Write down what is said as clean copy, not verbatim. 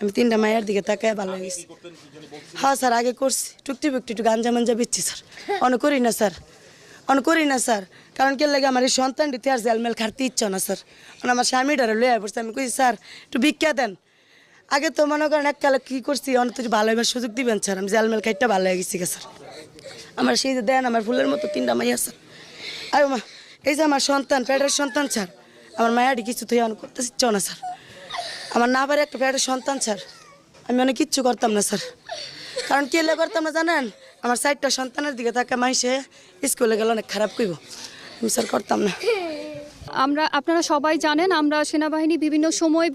আমি 3টা মায়ের দিকে তাকায় ভালো গেছি। হ্যাঁ স্যার, আগে করছি টুকটি একটু গাঞ্জা মাঞ্জা বেচছি স্যার, করি না স্যার। কারণ কে লাগে আমার এই সন্তানটিতে আর জেলমেল খাটতে ইচ্ছা না স্যার। আমার স্বামীটারে লইয়া পড়ছে, আমি কইছি স্যার একটু ভিক্ষা দেন। আগে তো মনে করেন এককালে কী করছি, অনেক ভালো এবার সুযোগ দিবেন স্যার। আমি জেলমেল খাইটা ভালো হয়ে গেছি স্যার। আমার সেই যে দেন আমার ফুলের মতো 3টা মাইয়া স্যার। আর মা এই যে আমার সন্তান, পেটের সন্তান স্যার, আমার মায়াটি কিছু তুই অনেক করতে ইচ্ছা না স্যার। আমার না পারে একটা পেটের সন্তান স্যার, আমি অনেক কিচ্ছু করতাম না স্যার। কারণ কে করতাম না জানেন, আমার 4টা সন্তানের দিকে তাকে মাইসে স্কুলে গেলে অনেক খারাপ কইব, আমি স্যার করতাম না। আপনারা সবাই জানেন আমরা সেনাবাহিনী বিভিন্ন সময়